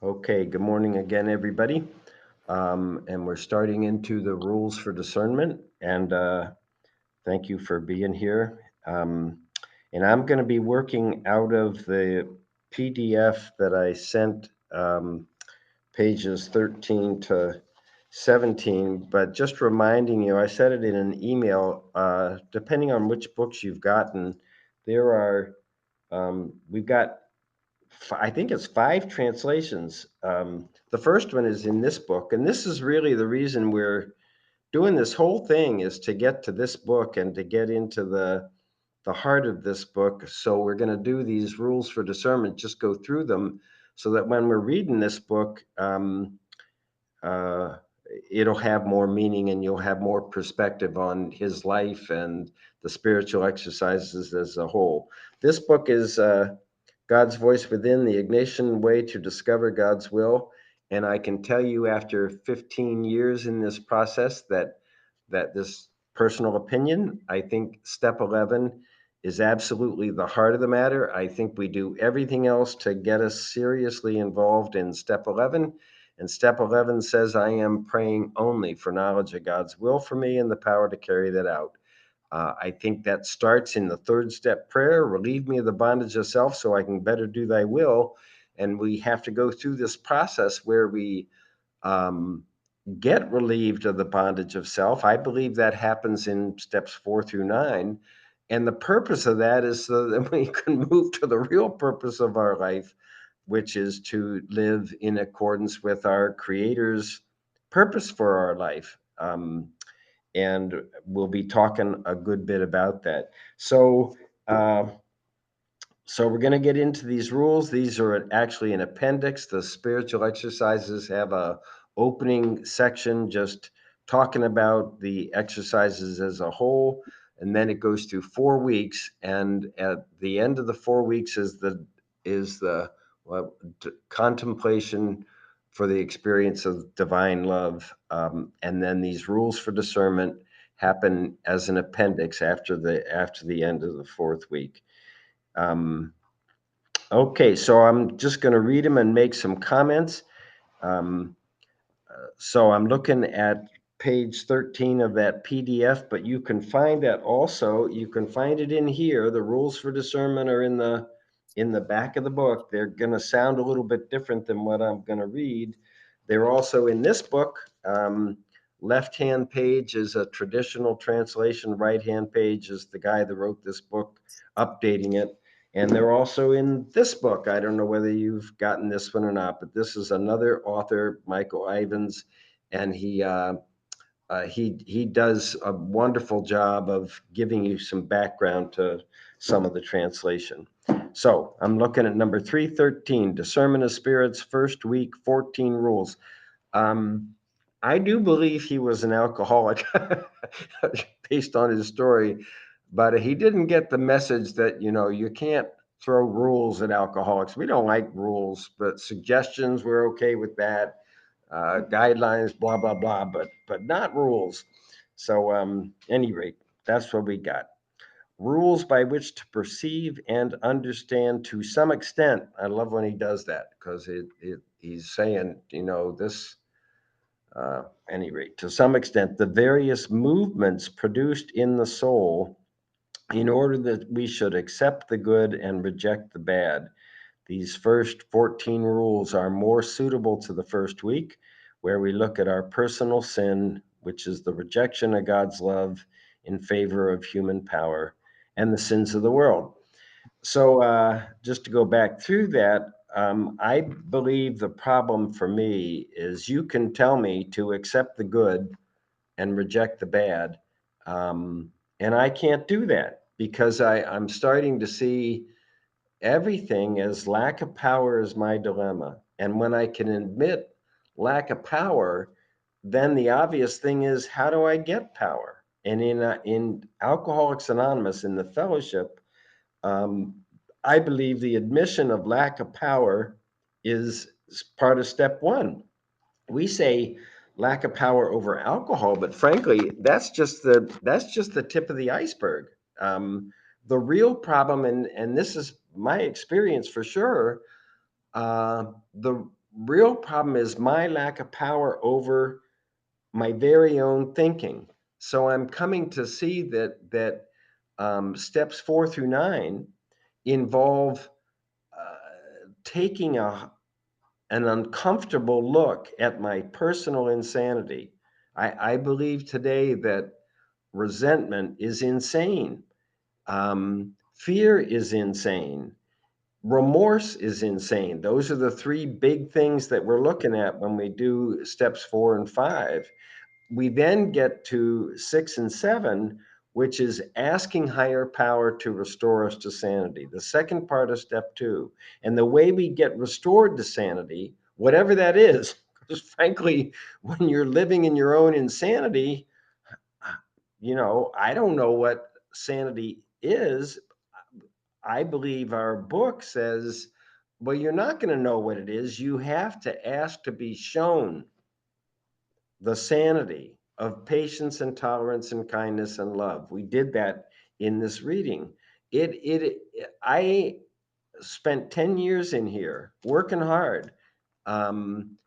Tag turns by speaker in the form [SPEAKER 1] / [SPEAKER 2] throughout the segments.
[SPEAKER 1] Okay, good morning again, everybody. And we're starting into the rules for discernment. And thank you for being here. And I'm going to be working out of the PDF that I sent, pages 13 to 17. But just reminding you, I said it in an email, depending on which books you've gotten, there are, we've got I think it's five translations. The first one is in this book, and this is really the reason we're doing this whole thing is to get to this book and to get into the heart of this book. So we're going to do these rules for discernment, just go through them, so that when we're reading this book, uh, it'll have more meaning and you'll have more perspective on his life and the spiritual exercises as a whole. This book is God's Voice Within, the Ignition Way to Discover God's Will. And I can tell you after 15 years in this process that this personal opinion, I think step 11 is absolutely the heart of the matter. I think we do everything else to get us seriously involved in step 11. And step 11 says, I am praying only for knowledge of God's will for me and the power to carry that out. I think that starts in the third step prayer, relieve me of the bondage of self so I can better do thy will. And we have to go through this process where we um, get relieved of the bondage of self. I believe that happens in steps 4 through 9. And the purpose of that is so that we can move to the real purpose of our life, which is to live in accordance with our Creator's purpose for our life. And we'll be talking a good bit about that. So, uh, so we're going to get into these rules. These are actually an appendix. The spiritual exercises have a opening section just talking about the exercises as a whole, and then it goes through 4 weeks. And at the end of the 4 weeks is the contemplation for the experience of divine love, and then these rules for discernment happen as an appendix after the end of the fourth week. Um, Okay, so I'm just going to read them and make some comments. Um, so I'm looking at page 13 of that PDF, but you can find that also. You can find it in here. The rules for discernment are in the back of the book. They're going to sound a little bit different than what I'm going to read. They're also in this book. Left-hand page is a traditional translation. Right-hand page is the guy that wrote this book updating it. And they're also in this book. I don't know whether you've gotten this one or not, but this is another author, Michael Ivins, and he does a wonderful job of giving you some background to some of the translation. So I'm looking at number 313, Discernment of Spirits, first week, 14 rules. Um, I do believe he was an alcoholic based on his story, but he didn't get the message that, you can't throw rules at alcoholics. We don't like rules, but suggestions, we're okay with that. Guidelines, blah, blah, blah, but not rules. So, any rate, that's what we got. Rules by which to perceive and understand to some extent. I love when he does that because he's saying, this any rate, to some extent, the various movements produced in the soul in order that we should accept the good and reject the bad. These first 14 rules are more suitable to the first week, where we look at our personal sin, which is the rejection of God's love in favor of human power, and the sins of the world. So, just to go back through that, I believe the problem for me is you can tell me to accept the good and reject the bad. Um, and I can't do that because I'm starting to see everything as lack of power is my dilemma. And when I can admit lack of power, then the obvious thing is, how do I get power? And in Alcoholics Anonymous, in the fellowship, um, I believe the admission of lack of power is part of step one. We say lack of power over alcohol, but frankly, that's just the tip of the iceberg. The real problem, and this is my experience for sure, the real problem is my lack of power over my very own thinking. So I'm coming to see that steps 4 through 9 involve taking an uncomfortable look at my personal insanity. I believe today that resentment is insane. Fear is insane. Remorse is insane. Those are the three big things that we're looking at when we do steps 4 and 5. We then get to 6 and 7, which is asking higher power to restore us to sanity, the second part of step 2. And the way we get restored to sanity, whatever that is, because frankly, when you're living in your own insanity, I don't know what sanity is. I believe our book says, well, you're not going to know what it is. You have to ask to be shown the sanity of patience and tolerance and kindness and love. We did that in this reading. I spent 10 years in here working hard, um,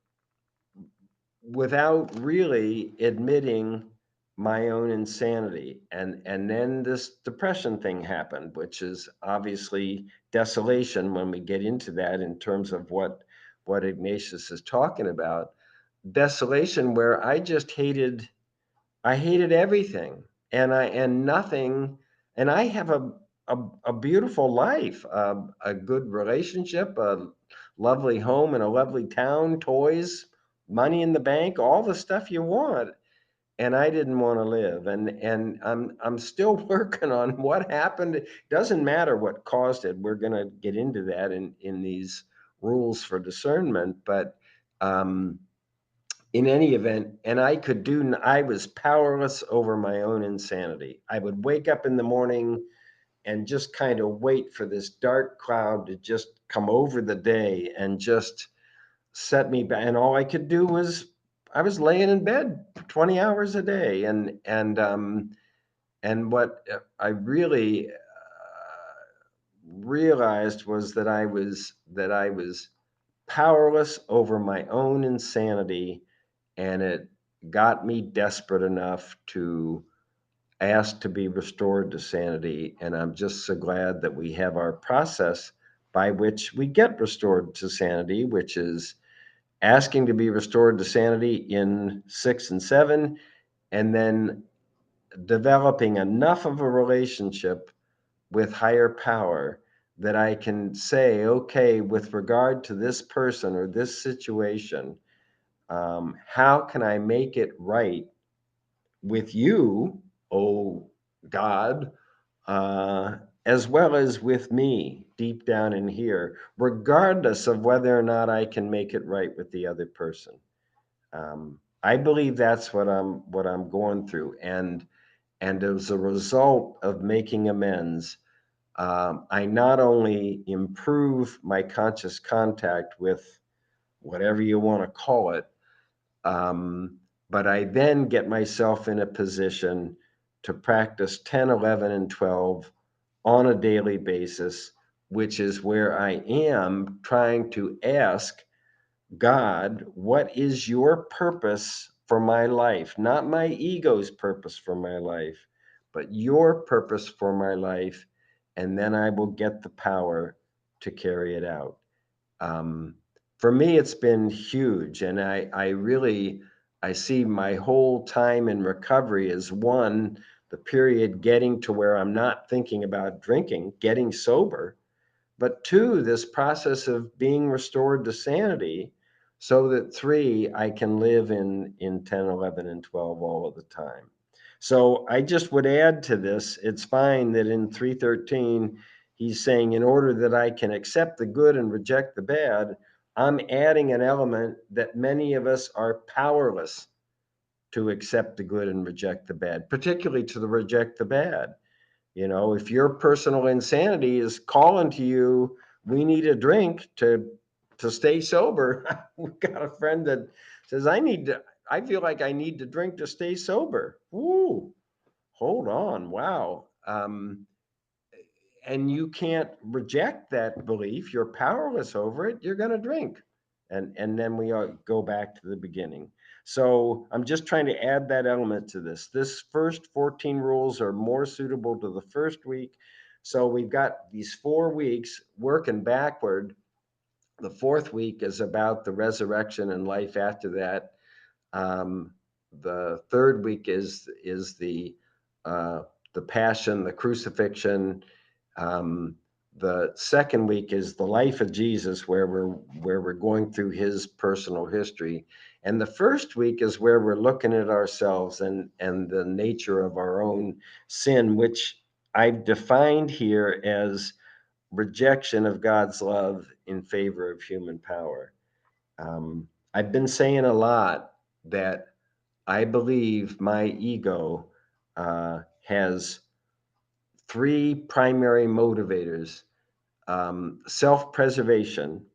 [SPEAKER 1] without really admitting my own insanity. And then this depression thing happened, which is obviously desolation when we get into that in terms of what Ignatius is talking about. Desolation where I hated everything, and nothing, and I have a beautiful life, a good relationship, a lovely home in a lovely town, toys, money in the bank, all the stuff you want. And I didn't want to live, and I'm still working on what happened. It doesn't matter what caused it. We're going to get into that in these rules for discernment, but um, in any event, and I was powerless over my own insanity. I would wake up in the morning and just kind of wait for this dark cloud to just come over the day and just set me back. And all I could do was I was laying in bed 20 hours a day. And what I really realized was that I was powerless over my own insanity, and it got me desperate enough to ask to be restored to sanity. And I'm just so glad that we have our process by which we get restored to sanity, which is asking to be restored to sanity in 6 and 7, and then developing enough of a relationship with higher power that I can say, okay, with regard to this person or this situation, how can I make it right with you, oh God, uh, as well as with me deep down in here, regardless of whether or not I can make it right with the other person. I believe that's what I'm going through, and as a result of making amends, I not only improve my conscious contact with whatever you want to call it, um, but I then get myself in a position to practice 10, 11, and 12 on a daily basis, which is where I am trying to ask God, what is your purpose for my life? Not my ego's purpose for my life, but your purpose for my life. And then I will get the power to carry it out. Um, for me, it's been huge. And I really, I see my whole time in recovery as one, the period getting to where I'm not thinking about drinking, getting sober, but two, this process of being restored to sanity, so that three, I can live in 10, 11, and 12 all of the time. So I just would add to this, it's fine that in 313, he's saying, in order that I can accept the good and reject the bad, I'm adding an element that many of us are powerless to accept the good and reject the bad, particularly to the reject the bad. If your personal insanity is calling to you, we need a drink to stay sober. We've got a friend that says, I feel like I need to drink to stay sober. Ooh, hold on. Wow. And you can't reject that belief. You're powerless over it. You're going to drink. and then we go back to the beginning. So I'm just trying to add that element to this. This first 14 rules are more suitable to the first week. So we've got these 4 weeks working backward. The fourth week is about the resurrection and life after that. Um, the third week is uh, the passion, the crucifixion. Um, the second week is the life of Jesus, where we're going through his personal history, and the first week is where we're looking at ourselves and the nature of our own sin, which I've defined here as rejection of God's love in favor of human power. I've been saying a lot that I believe my ego has three primary motivators: self preservation,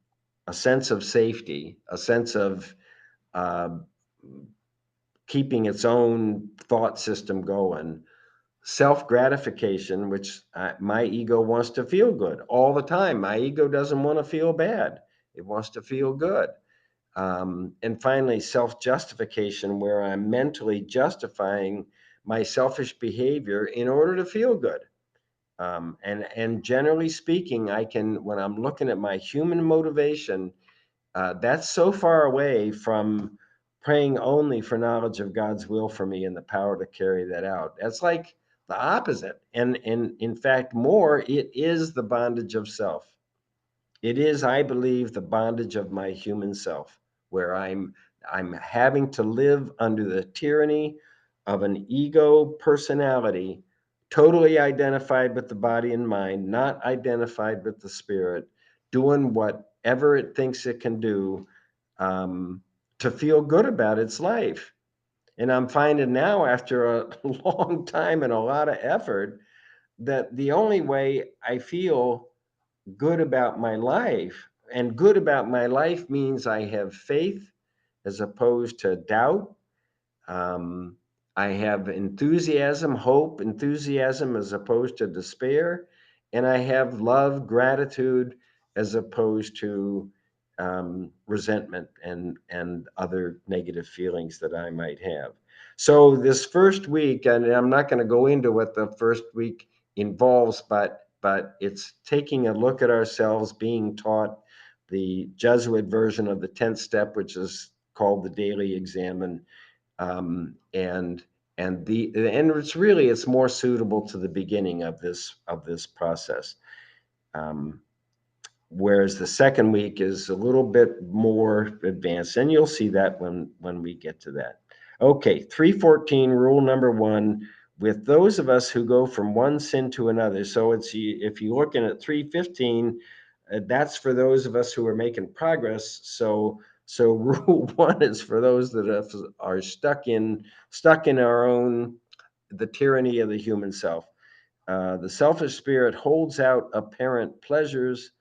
[SPEAKER 1] a sense of safety, a sense of uh, keeping its own thought system going, self gratification, which my ego wants to feel good all the time. My ego doesn't want to feel bad, it wants to feel good. And finally, self justification, where I'm mentally justifying my selfish behavior in order to feel good. And generally speaking, I can, when I'm looking at my human motivation, that's so far away from praying only for knowledge of God's will for me and the power to carry that out. That's like the opposite. And in fact, more, it is the bondage of self. It is, I believe, the bondage of my human self, where I'm having to live under the tyranny of an ego personality, totally identified with the body and mind, not identified with the spirit, doing whatever it thinks it can do um, to feel good about its life. And I'm finding now, after a long time and a lot of effort, that the only way I feel good about my life. And good about my life means I have faith as opposed to doubt. Um, I have enthusiasm, hope, enthusiasm as opposed to despair. And I have love, gratitude as opposed to resentment and other negative feelings that I might have. So this first week, and I'm not going to go into what the first week involves, but it's taking a look at ourselves, being taught the Jesuit version of the 10th step, which is called the daily examine, and and it's more suitable to the beginning of this process. Um, Whereas the second week is a little bit more advanced, and you'll see that when we get to that. Okay, 314 rule number one: with those of us who go from one sin to another. So it's, if you're looking at 315, that's for those of us who are making progress. So rule one is for those that are stuck in our own, the tyranny of the human self. The selfish spirit holds out apparent pleasures,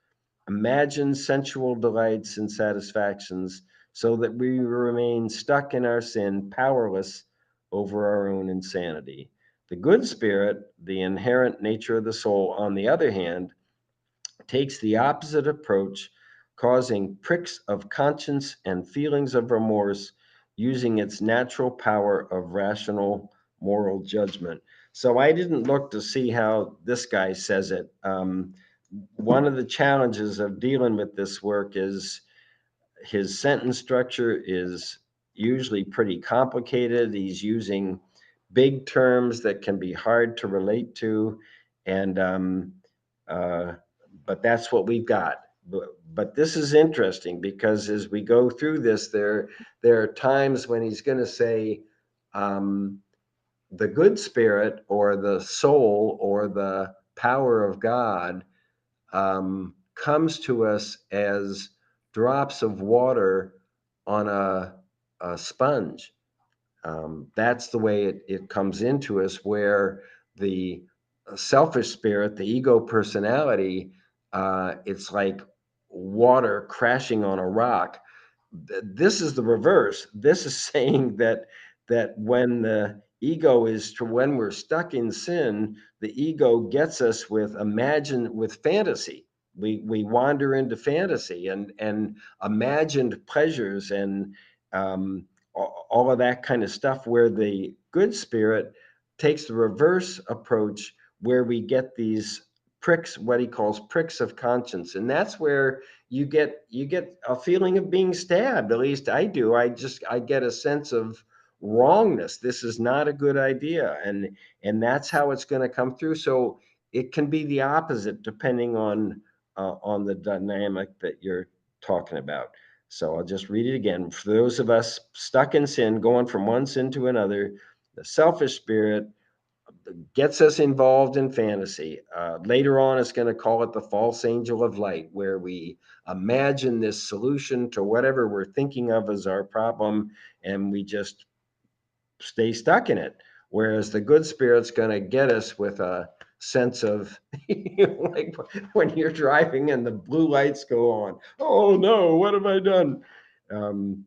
[SPEAKER 1] imagines sensual delights and satisfactions, so that we remain stuck in our sin, powerless over our own insanity. The good spirit, the inherent nature of the soul, on the other hand, takes the opposite approach, causing pricks of conscience and feelings of remorse, using its natural power of rational moral judgment. So I didn't look to see how this guy says it. One of the challenges of dealing with this work is his sentence structure is usually pretty complicated. He's using big terms that can be hard to relate to, and uh, but that's what we've got. But this is interesting because as we go through this, there are times when he's going to say um, the good spirit or the soul or the power of God comes to us as drops of water on a sponge. That's the way it comes into us, where the selfish spirit, the ego personality, it's like water crashing on a rock. This is the reverse. This is saying that when the ego is to when we're stuck in sin, the ego gets us with fantasy. we wander into fantasy and imagined pleasures and all of that kind of stuff, where the good spirit takes the reverse approach, where we get these pricks, what he calls pricks of conscience. And that's where you get a feeling of being stabbed. At least I do. I get a sense of wrongness. This is not a good idea. And that's how it's going to come through. So it can be the opposite depending on the dynamic that you're talking about. So I'll just read it again. For those of us stuck in sin, going from one sin to another, the selfish spirit gets us involved in fantasy. Later on, it's going to call it the false angel of light, where we imagine this solution to whatever we're thinking of as our problem, and we just stay stuck in it. Whereas the good spirit's going to get us with a sense of, like when you're driving and the blue lights go on. Oh no, what have I done? Um,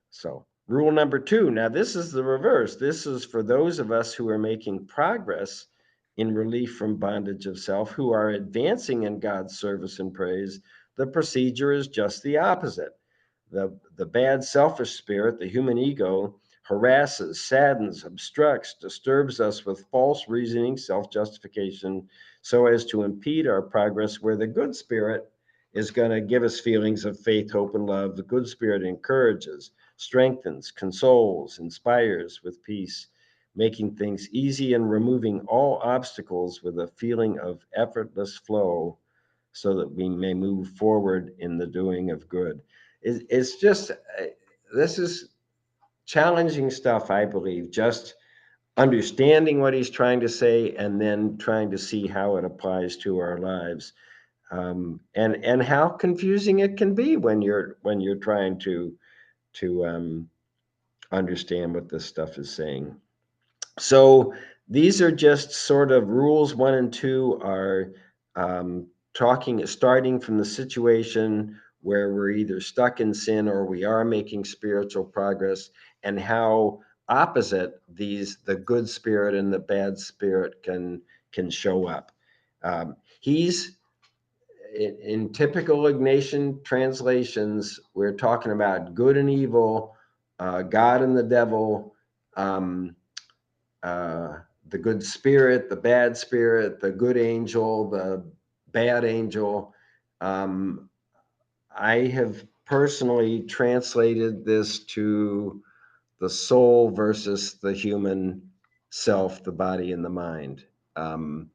[SPEAKER 1] so, rule number 2. Now, this is the reverse. This is for those of us who are making progress in relief from bondage of self, who are advancing in God's service and praise. The procedure is just the opposite. The bad, selfish spirit, the human ego, harasses, saddens, obstructs, disturbs us with false reasoning, self justification, so as to impede our progress, where the good spirit is going to give us feelings of faith, hope, and love. The good spirit encourages, strengthens, consoles, inspires with peace, making things easy and removing all obstacles with a feeling of effortless flow, so that we may move forward in the doing of good. It's just, this is challenging stuff, I believe, just understanding what he's trying to say and then trying to see how it applies to our lives. And how confusing it can be when you're trying to understand what this stuff is saying. So these are just sort of rules. 1 and 2 are starting from the situation where we're either stuck in sin or we are making spiritual progress, and how opposite the good spirit and the bad spirit can show up. He's in typical Ignatian translations, we're talking about good and evil, God and the devil, um, the good spirit, the bad spirit, the good angel, the bad angel. Um, I have personally translated this to the soul versus the human self, the body and the mind. Um,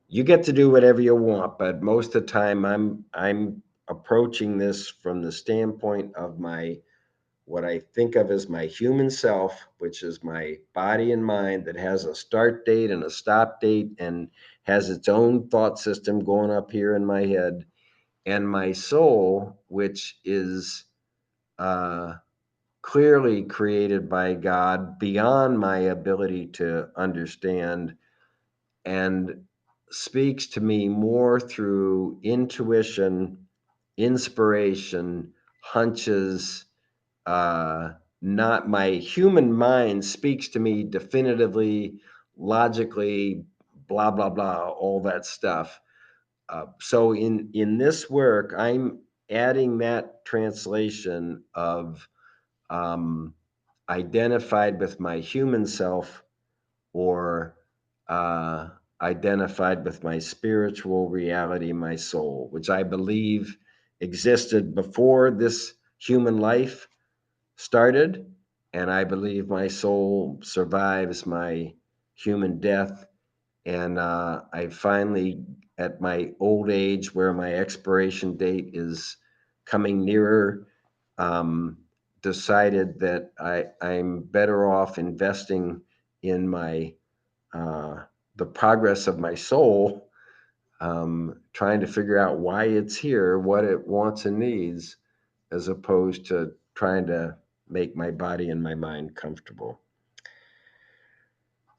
[SPEAKER 1] you get to do whatever you want, but most of the time I'm approaching this from the standpoint of my what I think of as my human self, which is my body and mind that has a start date and a stop date and has its own thought system going up here in my head, and my soul, which is uh, clearly created by God beyond my ability to understand, and speaks to me more through intuition, inspiration, hunches. Not my human mind speaks to me definitively, logically, blah blah blah, all that stuff. So in this work, I'm adding that translation of um, identified with my human self, or uh, identified with my spiritual reality, my soul, which I believe existed before this human life started. And I believe my soul survives my human death. And I finally, at my old age, where my expiration date is coming nearer, um, decided that I'm better off investing in my the progress of my soul, trying to figure out why it's here, what it wants and needs, as opposed to trying to make my body and my mind comfortable.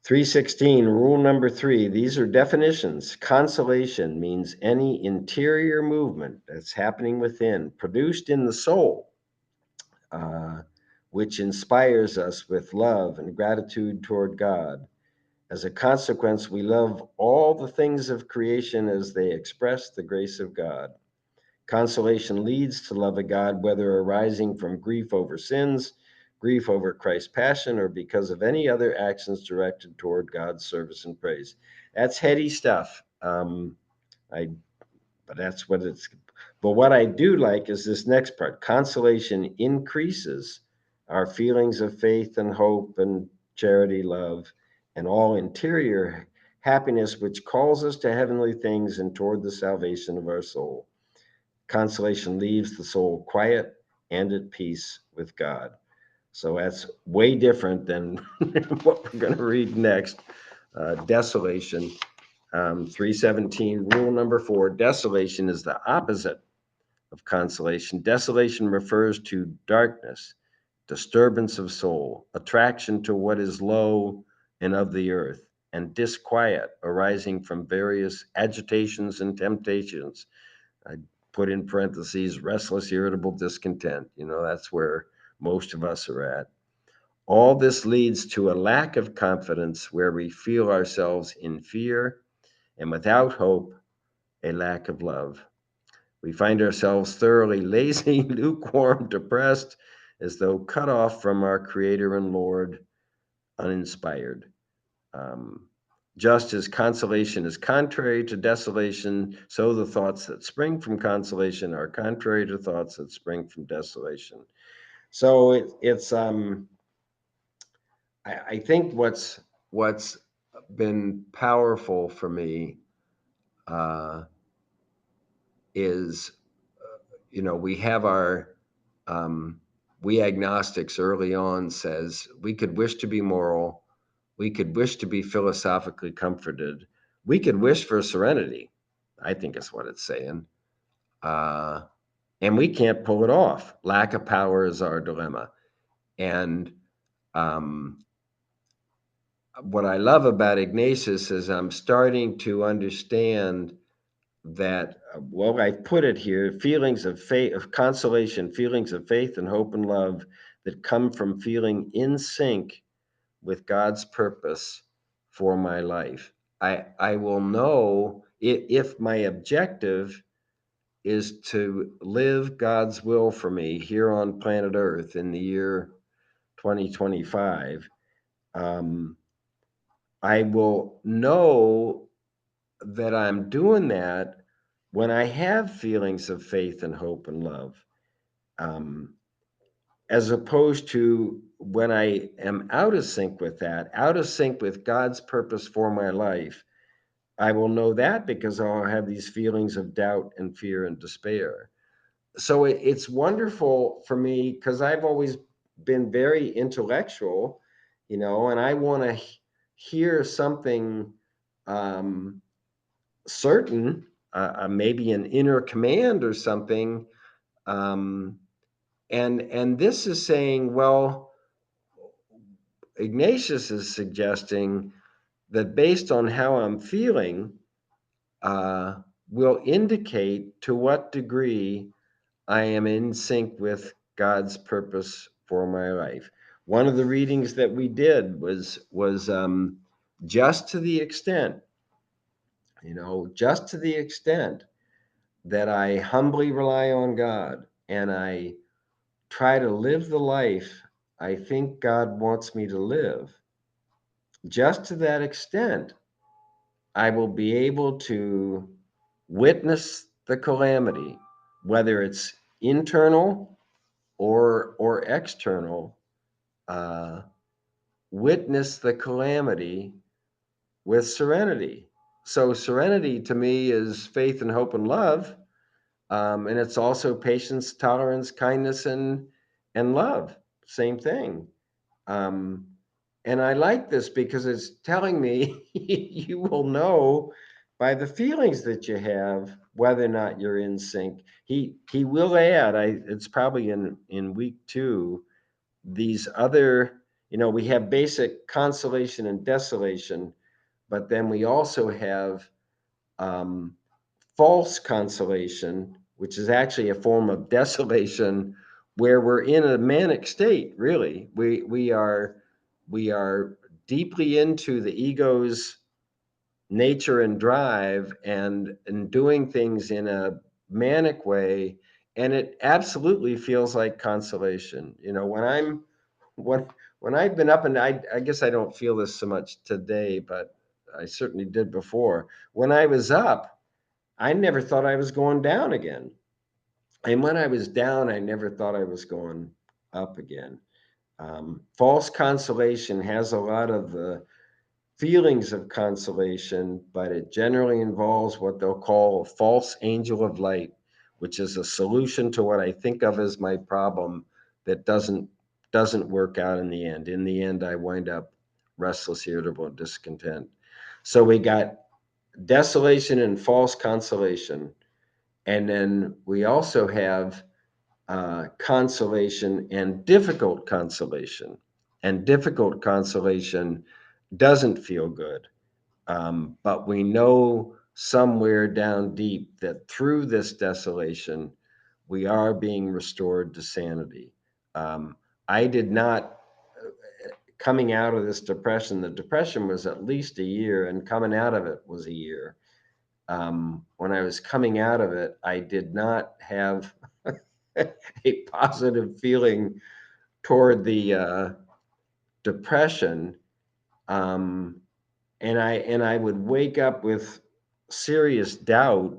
[SPEAKER 1] 316, rule number 3. These are definitions. Consolation means any interior movement that's happening within, produced in the soul, uh, which inspires us with love and gratitude toward God, As a consequence, we love all the things of creation as they express the grace of God. Consolation leads to love of God, whether arising from grief over sins, grief over Christ's passion, or because of any other actions directed toward God's service and praise. That's heady stuff. I but that's what it's but what I do like is this next part. Consolation increases our feelings of faith and hope and charity, love, and all interior happiness, which calls us to heavenly things and toward the salvation of our soul. Consolation leaves the soul quiet and at peace with God. So that's way different than what we're going to read next. Desolation, 317, rule number 4. Desolation is the opposite of consolation. Desolation refers to darkness, disturbance of soul, attraction to what is low and of the earth, and disquiet arising from various agitations and temptations. I put in parentheses, restless, irritable, discontent. That's where most of us are at. All this leads to a lack of confidence where we feel ourselves in fear, and without hope, a lack of love. We find ourselves thoroughly lazy, lukewarm, depressed, as though cut off from our Creator and Lord, uninspired. Um, just as consolation is contrary to desolation, so the thoughts that spring from consolation are contrary to thoughts that spring from desolation. So I think what's been powerful for me uh, is we have um, we agnostics early on says we could wish to be moral, we could wish to be philosophically comforted, we could wish for serenity. I think is what it's saying, uh, and we can't pull it off. Lack of power is our dilemma, and um, what I love about Ignatius is I'm starting to understand that, well, I put it here, feelings of faith, of consolation, feelings of faith and hope and love that come from feeling in sync with God's purpose for my life. I will know if my objective is to live God's will for me here on planet Earth in the year 2025. I will know that I'm doing that when I have feelings of faith and hope and love, um, as opposed to when I am out of sync with that, out of sync with God's purpose for my life. I will know that because I'll have these feelings of doubt and fear and despair. So it's wonderful for me because I've always been very intellectual, and I want to hear something um, certain, maybe an inner command or something. Um, and this is saying, well, Ignatius is suggesting that based on how I'm feeling, uh, will indicate to what degree I am in sync with God's purpose for my life. One of the readings that we did was just to the extent, just to the extent that I humbly rely on God and I try to live the life I think God wants me to live, just to that extent, I will be able to witness the calamity, whether it's internal or external, uh, witness the calamity with serenity. So serenity to me is faith and hope and love. And it's also patience, tolerance, kindness, and love. Same thing. Um, and I like this because it's telling me you will know by the feelings that you have whether or not you're in sync. He will add. It's probably in week 2. These other, we have basic consolation and desolation, but then we also have um, false consolation, which is actually a form of desolation, where we're in a manic state. Really, we are deeply into the ego's nature and drive, and doing things in a manic way, and it absolutely feels like consolation. When when I've been up, and I guess I don't feel this so much today, but I certainly did before. When I was up, I never thought I was going down again. And when I was down, I never thought I was going up again. False consolation has a lot of the feelings of consolation, but it generally involves what they'll call a false angel of light, which is a solution to what I think of as my problem that doesn't work out in the end. In the end, I wind up restless, irritable, and discontent. So we got desolation and false consolation. And then we also have consolation and difficult consolation. And difficult consolation doesn't feel good. But we know somewhere down deep that through this desolation, we are being restored to sanity. Um, I did not, coming out of this depression, the depression was at least a year, and coming out of it was a year. When I was coming out of it, I did not have a positive feeling toward the depression. Um, and I would wake up with serious doubt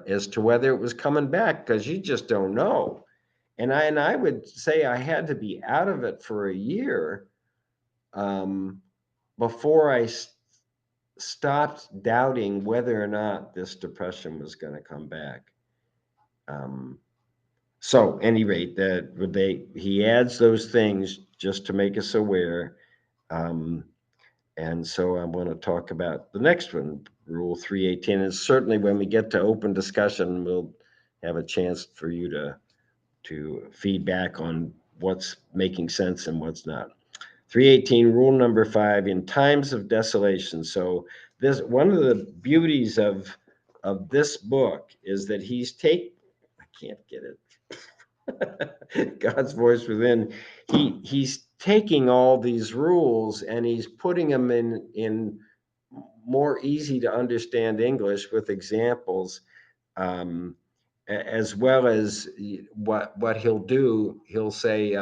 [SPEAKER 1] as to whether it was coming back, because you just don't know. And I would say I had to be out of it for a year um, before stopped doubting whether or not this depression was going to come back. Um, so, any rate, that he adds those things just to make us aware. Um, And so I want to talk about the next one, Rule 318. And certainly when we get to open discussion, we'll have a chance for you to feedback on what's making sense and what's not. 318, rule number 5, in times of desolation. So this, one of the beauties of this book is that I can't get it. God's voice within. He's taking all these rules and he's putting them in more easy to understand English with examples, um, as well as what he'll do. He'll say,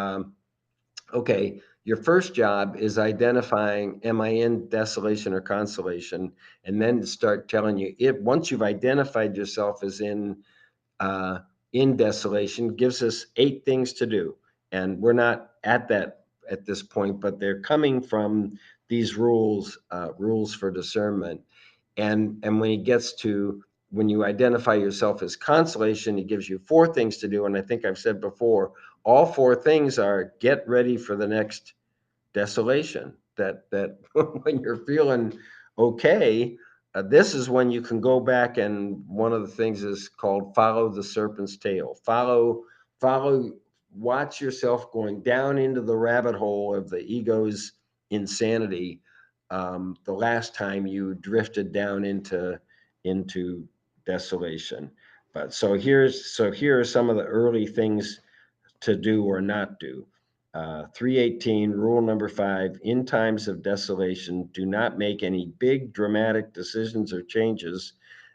[SPEAKER 1] okay, your first job is identifying, am I in desolation or consolation, and then start telling you, if once you've identified yourself as uh, in desolation, gives us 8 things to do. And we're not at that at this point, but they're coming from these rules for discernment. And when he gets to, when you identify yourself as consolation, he gives you 4 things to do. And I think I've said before, all 4 things are get ready for the next desolation. That when you're feeling okay, this is when you can go back, and one of the things is called follow the serpent's tail. Follow, watch yourself going down into the rabbit hole of the ego's insanity. The last time you drifted down into desolation. But here are some of the early things to do or not do. 318, rule number 5, in times of desolation, do not make any big dramatic decisions or changes.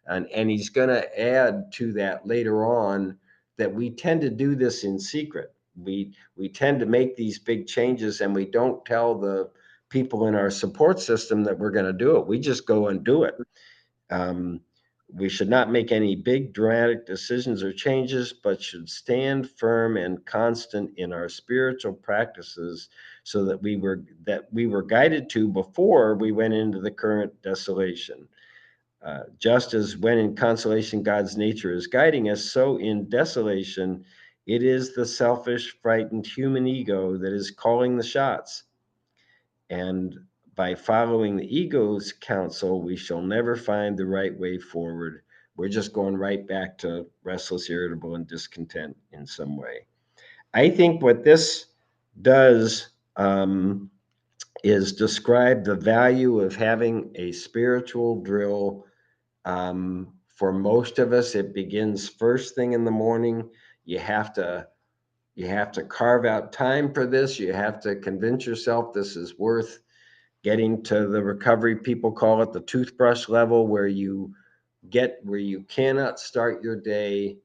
[SPEAKER 1] And he's going to add to that later on that we tend to do this in secret. We tend to make these big changes and we don't tell the people in our support system that we're going to do it. We just go and do it. Um, we should not make any big dramatic decisions or changes, but should stand firm and constant in our spiritual practices, so that we were guided to before we went into the current desolation. Just as when in consolation God's nature is guiding us, so in desolation it is the selfish, frightened human ego that is calling the shots. And by following the ego's counsel, we shall never find the right way forward. We're just going right back to restless, irritable, and discontent in some way. I think what this does is describe the value of having a spiritual drill. For most of us, it begins first thing in the morning. You have to carve out time for this. You have to convince yourself this is worth getting to the recovery, people call it the toothbrush level, where you cannot start your day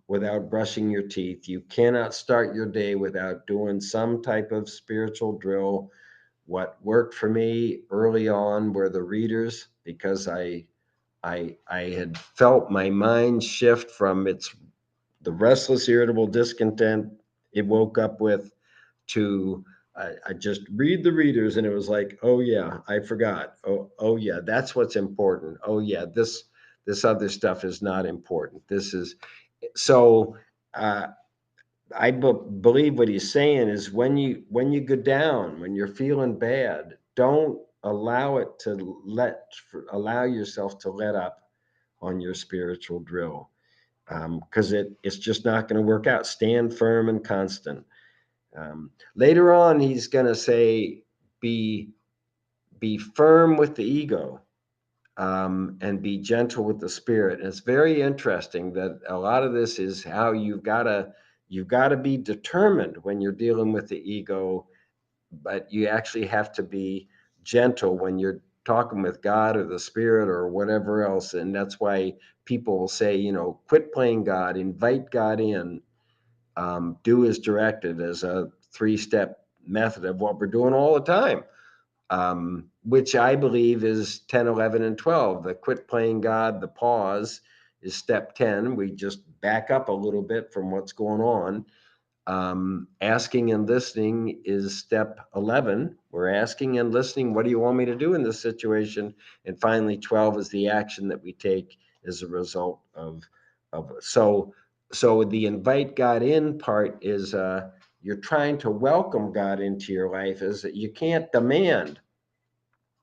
[SPEAKER 1] without brushing your teeth. You cannot start your day without doing some type of spiritual drill. What worked for me early on were the readers, because I had felt my mind shift from the restless, irritable discontent it woke up with, to I just read the readers, and it was like, oh yeah, I forgot. Oh yeah, that's what's important. Oh yeah, this other stuff is not important. This is so. Uh, believe what he's saying is, when you go down, when you're feeling bad, don't allow yourself to let up on your spiritual drill, because it's just not going to work out. Stand firm and constant. Later on, he's going to say, be be firm with the ego, and be gentle with the spirit. And it's very interesting that a lot of this is how you've got to be determined when you're dealing with the ego, but you actually have to be gentle when you're talking with God or the spirit or whatever else. And that's why people will say, quit playing God, invite God in, do as directed, as a 3-step method of what we're doing all the time, which I believe is 10, 11, and 12. The quit playing God, the pause, is step 10. We just back up a little bit from what's going on. Asking and listening is step 11. We're asking and listening. What do you want me to do in this situation? And finally, 12 is the action that we take as a result of so the invite God in part is, you're trying to welcome God into your life. Is that you can't demand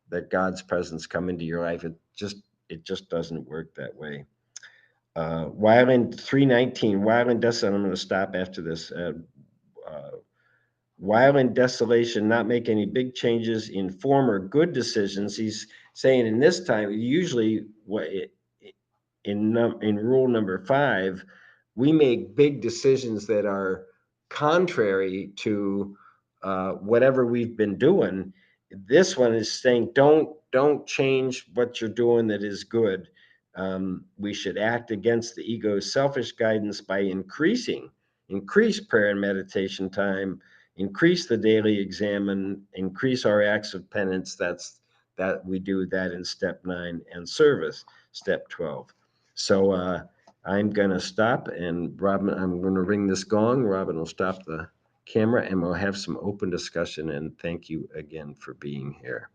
[SPEAKER 1] that God's presence come into your life. It just doesn't work that way. While in 319, while in desolation, I'm going to stop after this. Uh, while in desolation, not make any big changes in former good decisions. He's saying in this time, usually in rule number 5, we make big decisions that are contrary to whatever we've been doing. This one is saying, don't change what you're doing that is good. We should act against the ego's selfish guidance by increase prayer and meditation time, increase the daily examine, increase our acts of penance. That we do that in step 9, and service, step 12. So I'm going to stop, and Robin, I'm going to ring this gong. Robin will stop the camera, and we'll have some open discussion. And thank you again for being here.